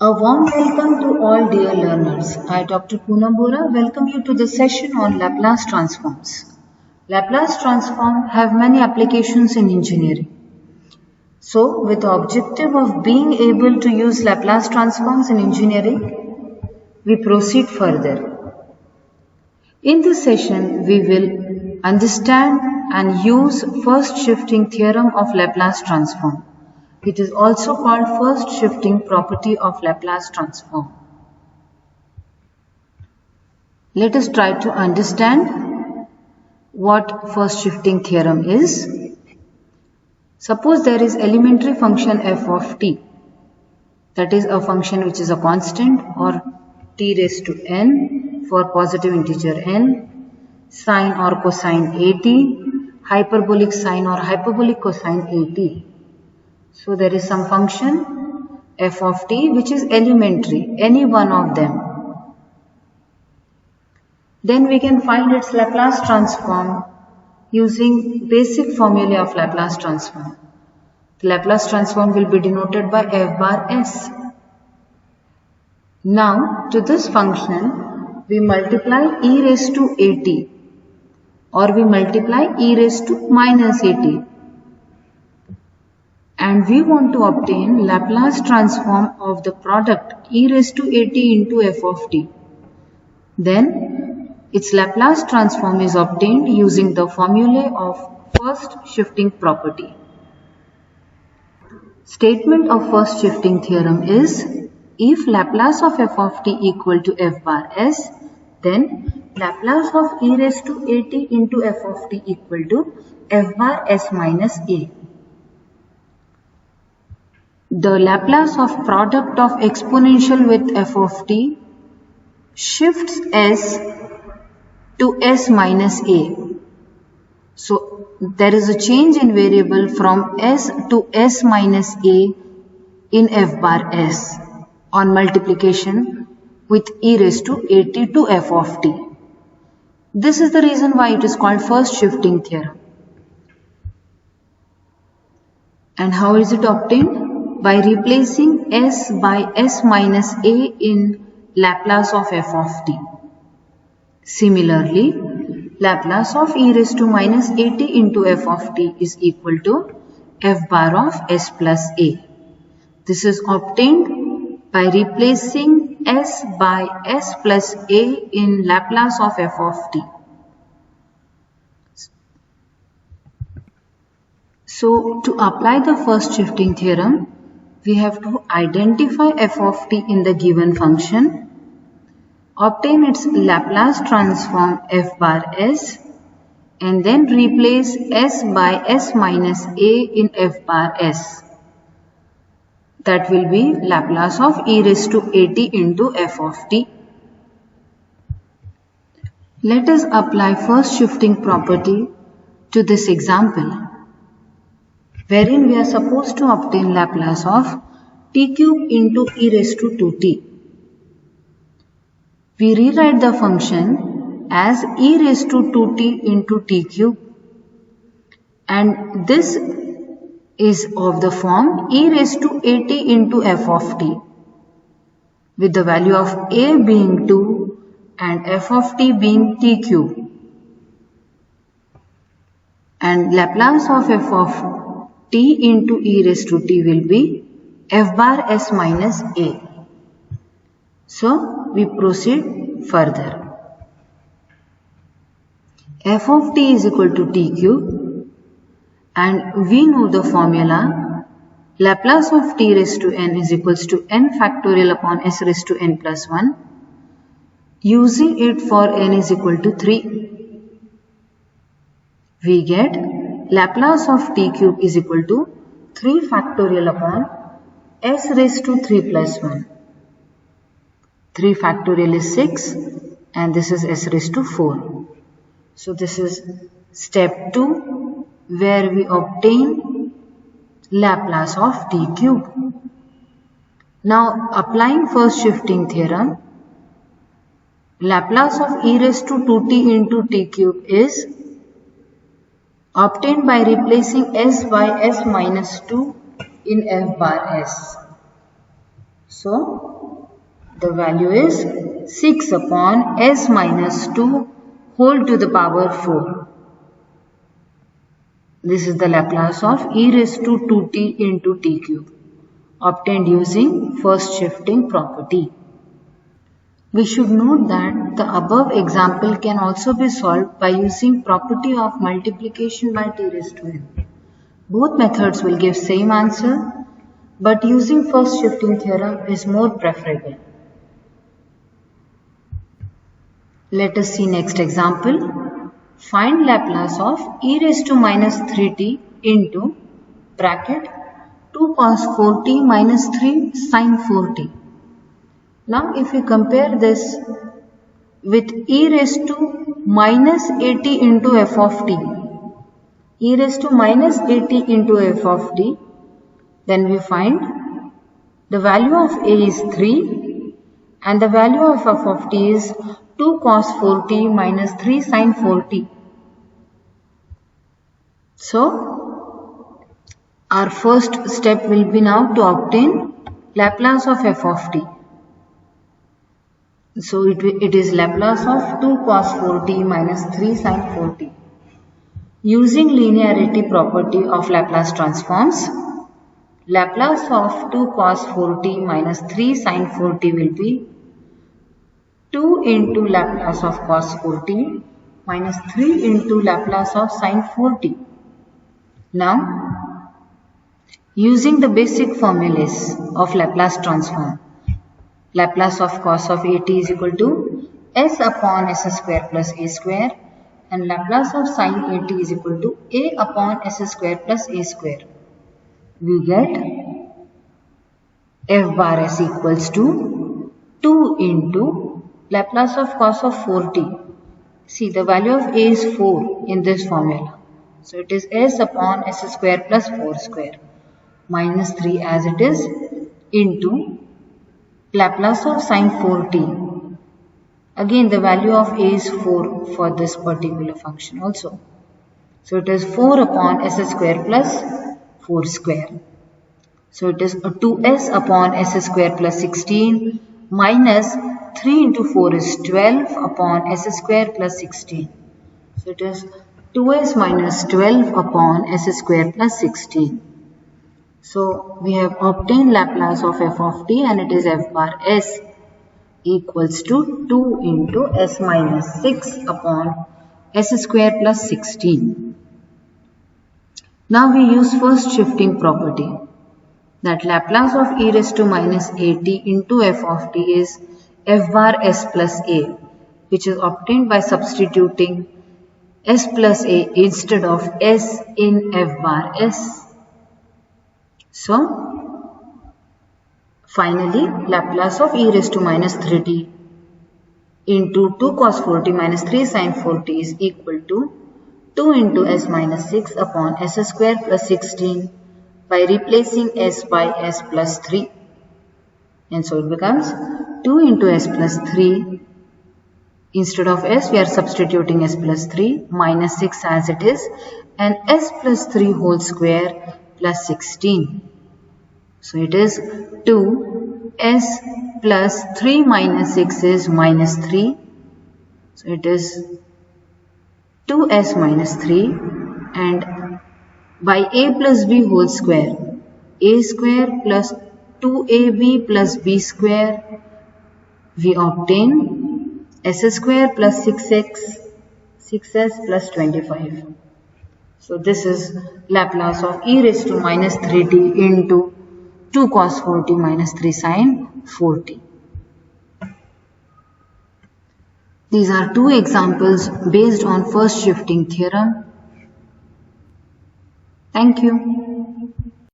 A warm welcome to all dear learners. I, Dr. Poonam Bora, welcome you to the session on Laplace transforms. Laplace transform have many applications in engineering. So, with the objective of being able to use Laplace transforms in engineering, we proceed further. In this session, we will understand and use first shifting theorem of Laplace transform. It is also called first shifting property of Laplace transform. Let us try to understand what first shifting theorem is. Suppose there is elementary function f of t, that is a function which is a constant or t raised to n for positive integer n, sine or cosine at, hyperbolic sine or hyperbolic cosine at. So there is some function f of t which is elementary, any one of them. Then we can find its Laplace transform using basic formulae of Laplace transform. The Laplace transform will be denoted by f bar s. Now to this function we multiply e raised to at or we multiply e raised to minus at. And we want to obtain Laplace transform of the product e raised to at into f of t. Then its Laplace transform is obtained using the formulae of first shifting property. Statement of first shifting theorem is, if Laplace of f of t equal to f bar s, then Laplace of e raised to at into f of t equal to f bar s minus a. The Laplace of product of exponential with f of t shifts s to s minus a. So there is a change in variable from s to s minus a in f bar s on multiplication with e raised to at to f of t. This is the reason why it is called first shifting theorem. And how is it obtained? By replacing s by s minus a in Laplace of f of t. Similarly, Laplace of e raised to minus at into f of t is equal to f bar of s plus a. This is obtained by replacing s by s plus a in Laplace of f of t. So, to apply the first shifting theorem, we have to identify f of t in the given function, obtain its Laplace transform f bar s, and then replace s by s minus a in f bar s. That will be Laplace of e raised to at into f of t. Let us apply first shifting property to this example, wherein we are supposed to obtain Laplace of t cube into e raised to 2t. We rewrite the function as e raised to 2t into t cube, and this is of the form e raised to at into f of t, with the value of a being 2 and f of t being t cube. And Laplace of f of t into e raised to t will be f bar s minus a. So we proceed further. F of t is equal to t cube, and we know the formula Laplace of t raised to n is equals to n factorial upon s raised to n plus 1. Using it for n is equal to 3, we get Laplace of t cube is equal to 3 factorial upon s raised to 3 plus 1. 3 factorial is 6 and this is s raised to 4. So this is step 2 where we obtain Laplace of t cube. Now applying first shifting theorem, Laplace of e raised to 2t into t cube is obtained by replacing s by s minus 2 in f bar s. So The value is 6 upon s minus 2 whole to the power 4. This is the Laplace of e raised to 2t into t cube, obtained using first shifting property. We should note that the above example can also be solved by using property of multiplication by t raised to n. Both methods will give same answer, but using first shifting theorem is more preferable. Let us see next example. Find Laplace of e raised to minus 3t into bracket 2 cos 4t minus 3 sin 4t. Now if we compare this with e raised to minus at into f of t, e raised to minus at into f of t, then we find the value of a is 3 and the value of f of t is 2 cos 4t minus 3 sin 4t. So our first step will be now to obtain Laplace of f of t. So it is Laplace of 2 cos 4t minus 3 sin 4t. Using linearity property of Laplace transforms, Laplace of 2 cos 4t minus 3 sin 4t will be 2 into Laplace of cos 4t minus 3 into Laplace of sin 4t. Now, using the basic formulas of Laplace transform, Laplace of cos of at is equal to s upon s square plus a square and Laplace of sin at is equal to a upon s square plus a square. We get f bar s equals to 2 into Laplace of cos of 4t. See, the value of a is 4 in this formula. So it is s upon s square plus 4 square minus 3 as it is into Laplace of sin 4t. Again the value of a is 4 for this particular function also. So it is 4 upon s square plus 4 square. So it is 2s upon s square plus 16 minus 3 into 4 is 12 upon s square plus 16. So it is 2s minus 12 upon s square plus 16. So we have obtained Laplace of f of t and it is f bar s equals to 2 into s minus 6 upon s square plus 16. Now we use first shifting property, that Laplace of e raised to minus at into f of t is f bar s plus a, which is obtained by substituting s plus a instead of s in f bar s. So finally Laplace of e raised to minus 3t into 2 cos 4t minus 3 sin 4t is equal to 2 into s minus 6 upon s square plus 16 by replacing s by s plus 3. And so it becomes 2 into s plus 3. Instead of s we are substituting s plus 3 minus 6 as it is and s plus 3 whole square plus 16. So it is 2s plus 3 minus 6 is minus 3. So it is 2s minus 3 and by a plus b whole square, a square plus 2ab plus b square, we obtain s square plus 6s plus 25. So this is Laplace of e raised to minus 3t into 2 cos 4t minus 3 sin 4t. These are two examples based on first shifting theorem. Thank you.